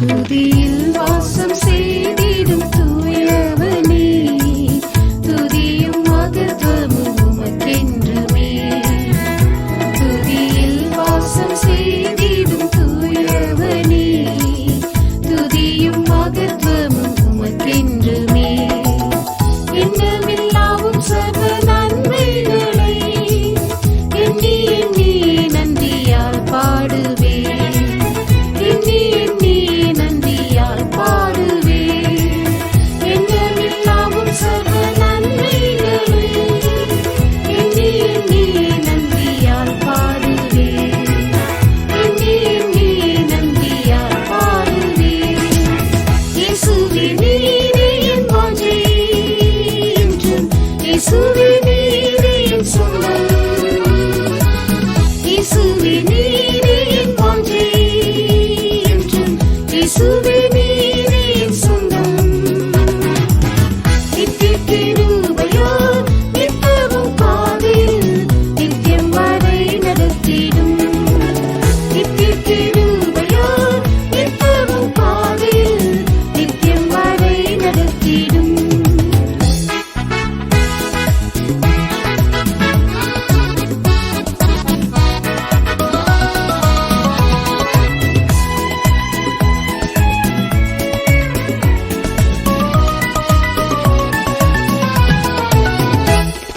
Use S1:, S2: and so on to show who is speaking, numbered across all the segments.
S1: துதியில் வாசம் செய்திடும் தூயவனே, துதியும் மகத்துவமும் உமக்கென்றுமே. துதியில் வாசம் செய்திடும் தூயவனே, துதியும் மகத்துவமும் உமக்கென்றுமே. எண்ணமில்லாவும் சர்வ நன்மைகளை எண்ணி எண்ணி நன்றியால் பாடுவேன். எண்ணி எண்ணி நன்றியால் பாடுவேன். எண்ணமில்லாவும் சர்வ நன்மைகளை எண்ணி எண்ணி நன்றியால் பாடுவேன். எண்ணி எண்ணி நன்றியால் பாடுவேன். இயேசுவே நீரே என் வாஞ்சை என்றும், இயேசுவே நீரே என் சொந்தம். இயேசுவே நீரே என் வாஞ்சை என்றும், இயேசுவே நீரே என் சொந்தம். நித்திய கிருபையால் நித்தமும் பாதையில் நித்தியம் வரை நடத்திடும். நித்திய கிருபையால் நித்தமும் பாதையில் நித்தியம் வரை நடத்திடும்.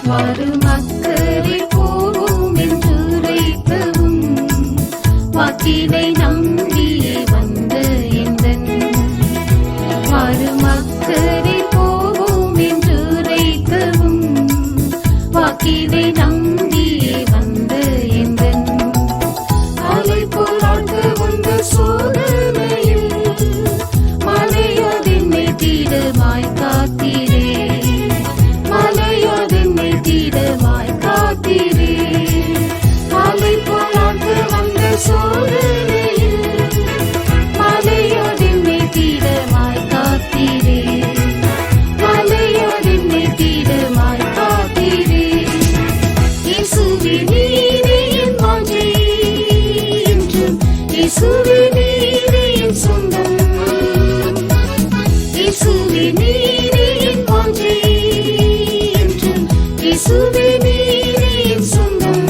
S1: வரும் அக்கறை போவோம் என்று உரைத்தவும், வாக்கினை நம்பியே வந்த எந்தன். வரும் அக்கறை போவோம் என்று உரைத்தவும், வாக்கினை நம்பியே வந்த எந்தன். அலை போல் ஆழ்ந்து வந்த சோதனையில் மலையோதென்னை தீரமாய் காத்தீரே. மலையோதென்னை தீரமாய் காத்தீரே. அலை போல் ஆழ்ந்து வந்த சோதனையில் மலையோதென்னை தீரமாய் காத்தீரே. மலையோதென்னை தீரமாய் காத்தீரே. இயேசுவே நீரே என் வாஞ்சை என்றும், இயேசுவே நீரே என் சொந்தம். இயேசுவே நீரே என் வாஞ்சை என்றும், இயேசுவே நீரே என் சொந்தம்.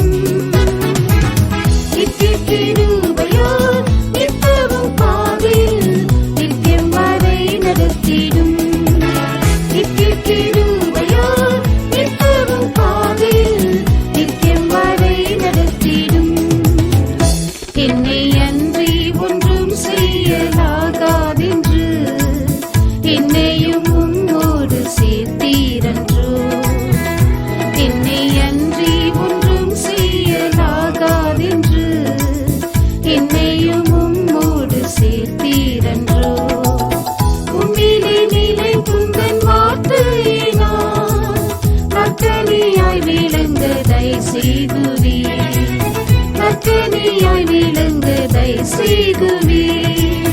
S1: நித்திய கிருபையால் நித்தமும் பாதையில் நித்தியம் வரை நடத்திடும். நித்திய கிருபையால் நித்தமும் பாதையில் நித்தியம் வரை நடத்திடும். என்னை அன்றி ஒன்றும் செய்யலாகாதென்று என்னையும் உம்மோடு சேர்த்தீரன்றோ. என்னை அன்றி ஒன்றும் செய்யலாகாதென்று என்னையும் உம்மோடு சேர்த்தீரன்றோ. உம்மிலே நிலை குந்தன் வார்த்தையினால் நற்கனியாய் விளங்க தயை செய்துவீர். நற்கனியாய் விளங்க தயை செய்துவீர்.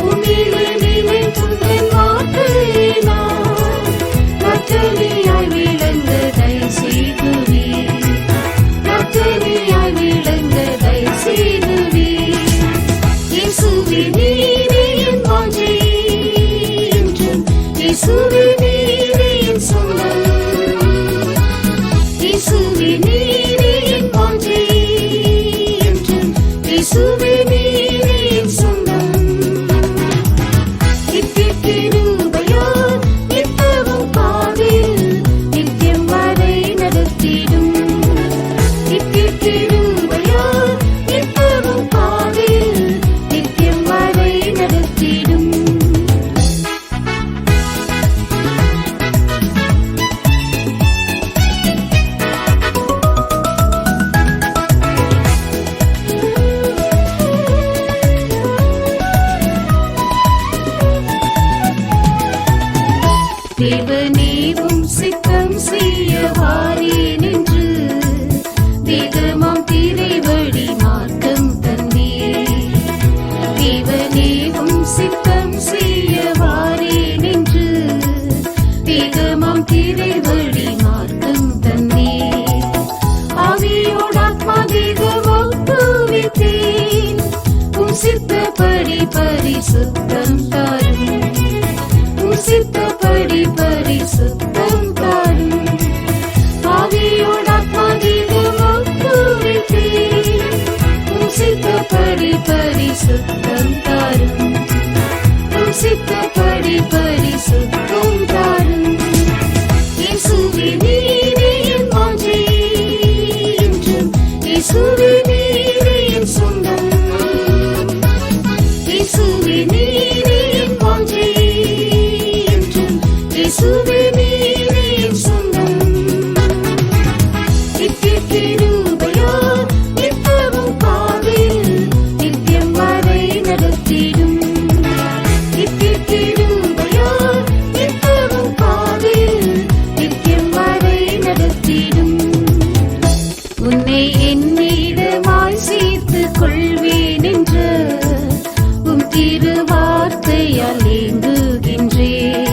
S1: உம்மிலே நிலை குந்தன் வார்த்தையினால் நற்கனியாய் விளங்க தயை செய்துவீர். நற்கனியாய் விளங்க தயை செய்துவீர். இயேசுவே நீரே என் வாஞ்சை என்றும், இயேசுவே நீரே என் சொந்தம். இயேசுவே நீரே என் வாஞ்சை என்றும், இயேசுவே நீரே என் சொந்தம். நித்திய கிருபையால் நித்தமும் பாதையில் நித்தியம் வரை நடத்திடும். நித்திய கிருபையால் நித்தமும் பாதையில் நித்தியம் வரை நடத்திடும். தேவனேவும் சித்தம் செய்ய வாரேன் என்று வேதமாம் திரை வழி மார்க்கம் தந்தீர். தேவனேவும் சித்தம் செய்ய வாரேன் என்று வேதமாம் திரை வழி மார்க்கம் தந்தீர். ஆவியோடு ஆத்மா தேகம் ஒப்புவித்தேன். உம் சித்தப்படி சித்தப்படி பரிசுத்தம் தாரும் உம் சித்தப்படி பரிசுத்தம் தாரும் ஆவியோட ஆத்மாதீகம் ஒப்புவித்தேன் உம் சித்தப்படி பரிசுத்தம் தாரும் உம் சித்தப்படி பரிசுத்தம் தாரும் இயேசுவே நீரே என் வாஞ்சை என்றும் இயேசுவே நீரே என் சொந்தம் இயேசுவே நீரே என் வாஞ்சை என்றும் இயேசுவே நீரே என் சொந்தம் நித்திய கிருபையோ நித்தமும் பாவில் நித்தியம் வரை நடத்திடும் நித்திய கிருபையோ நித்தமும் பாவில் நித்தியம் வரை நடத்திடும் உன்னை என்னிடமாய் சேர்த்துக் கொள்வேன் என்ற உம் திருவார்த்தையால் ஏங்குகின்றேன்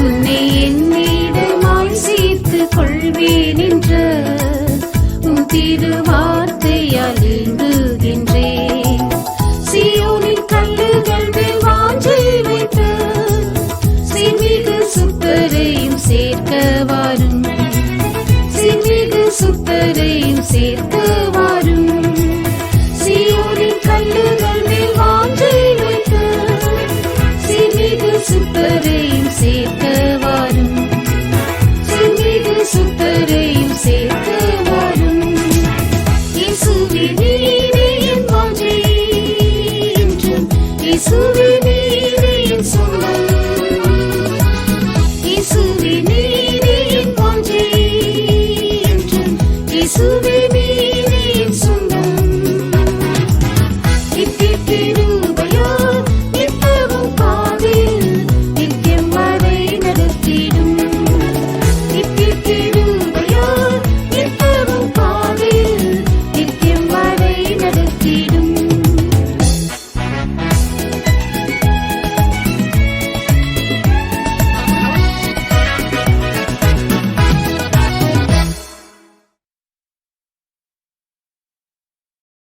S1: உன்னை என்னிடமாய் சேர்த்துக் கொள்வேன் என்ற உம் திருவார்த்தையால் ஏங்குகின்றேன் சீயோனின் கல்லுகள் மேல் வாஞ்சை வைத்த சிமிகு சுத்தரையும் சேர்க்க வாரும் சிமிகு சுத்தரையும் சேர்க்க வாரும் சீயோனின் கல்லுகள் மேல் வாஞ்சை வைத்த சிமிகு சுத்தரையும் சேர்க்க வாரும் சிமிகு சுத்தரையும் சேர்க்க வாரும் இயேசுவே நீரே என் வாஞ்சை என்றும் இயேசுவே